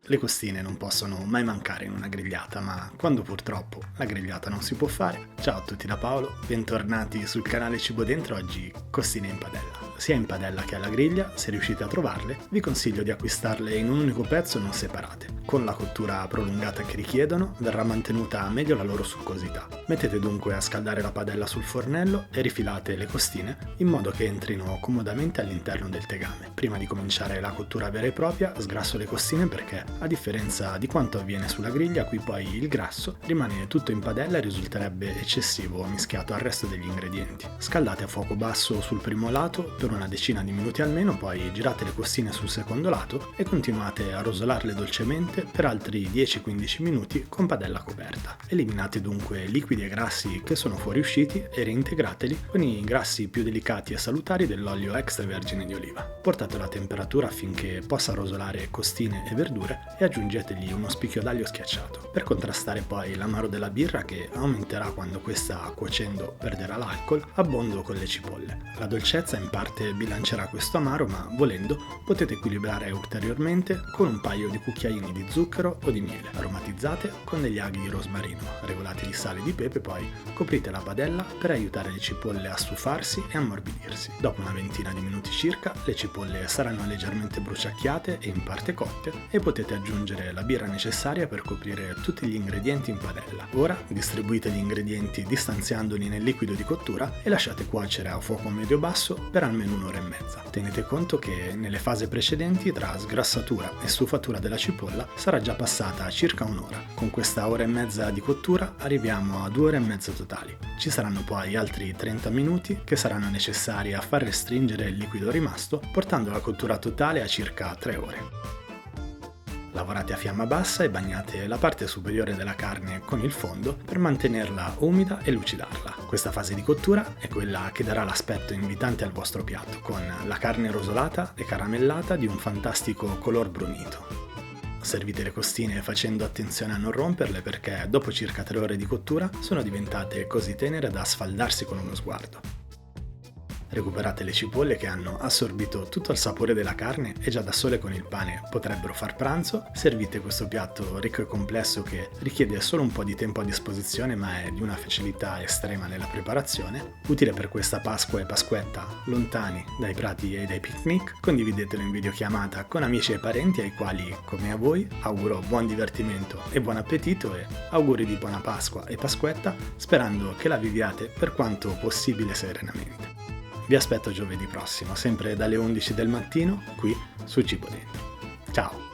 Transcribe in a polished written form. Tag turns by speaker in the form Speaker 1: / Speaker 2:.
Speaker 1: Le costine non possono mai mancare in una grigliata, ma quando purtroppo la grigliata non si può fare. Ciao a tutti da Paolo, bentornati sul canale Cibo Dentro, oggi costine in padella. Sia in padella che alla griglia, se riuscite a trovarle, vi consiglio di acquistarle in un unico pezzo non separate. Con la cottura prolungata che richiedono, verrà mantenuta meglio la loro succosità. Mettete dunque a scaldare la padella sul fornello e rifilate le costine in modo che entrino comodamente all'interno del tegame. Prima di cominciare la cottura vera e propria, sgrasso le costine perché, a differenza di quanto avviene sulla griglia, qui poi il grasso rimane tutto in padella e risulterebbe eccessivo mischiato al resto degli ingredienti. Scaldate a fuoco basso sul primo lato per una decina di minuti almeno, poi girate le costine sul secondo lato e continuate a rosolarle dolcemente per altri 10-15 minuti con padella coperta. Eliminate dunque liquidi e grassi che sono fuoriusciti e reintegrateli con i grassi più delicati e salutari dell'olio extravergine di oliva. Portatelo a temperatura affinché possa rosolare costine e verdure e aggiungetegli uno spicchio d'aglio schiacciato. Per contrastare poi l'amaro della birra, che aumenterà quando questa cuocendo perderà l'alcol, abbondo con le cipolle. La dolcezza in parte bilancerà questo amaro, ma volendo potete equilibrare ulteriormente con un paio di cucchiaini di zucchero o di miele. Aromatizzate con degli aghi di rosmarino, regolati di sale e di pepe, poi coprite la padella per aiutare le cipolle a stufarsi e ammorbidirsi. Dopo una ventina di minuti circa, le cipolle saranno leggermente bruciacchiate e in parte cotte e potete aggiungere la birra necessaria per coprire tutti gli ingredienti in padella. Ora distribuite gli ingredienti distanziandoli nel liquido di cottura e lasciate cuocere a fuoco medio-basso per almeno un'ora e mezza. Tenete conto che nelle fasi precedenti, tra sgrassatura e stufatura della cipolla, sarà già passata circa un'ora. Con questa ora e mezza di cottura arriviamo a 2 ore e mezza totali. Ci saranno poi altri 30 minuti che saranno necessari a far restringere il liquido rimasto, portando la cottura totale a circa 3 ore. Lavorate a fiamma bassa e bagnate la parte superiore della carne con il fondo per mantenerla umida e lucidarla. Questa fase di cottura è quella che darà l'aspetto invitante al vostro piatto, con la carne rosolata e caramellata di un fantastico color brunito. Servite le costine facendo attenzione a non romperle perché dopo circa 3 ore di cottura sono diventate così tenere da sfaldarsi con uno sguardo. Recuperate le cipolle che hanno assorbito tutto il sapore della carne e già da sole con il pane potrebbero far pranzo. Servite questo piatto ricco e complesso che richiede solo un po' di tempo a disposizione ma è di una facilità estrema nella preparazione, utile per questa Pasqua e Pasquetta lontani dai prati e dai picnic. Condividetelo in videochiamata con amici e parenti ai quali, come a voi, auguro buon divertimento e buon appetito e auguri di buona Pasqua e Pasquetta, sperando che la viviate per quanto possibile serenamente. Vi aspetto giovedì prossimo, sempre dalle 11 del mattino, qui su Cibo Dentro. Ciao!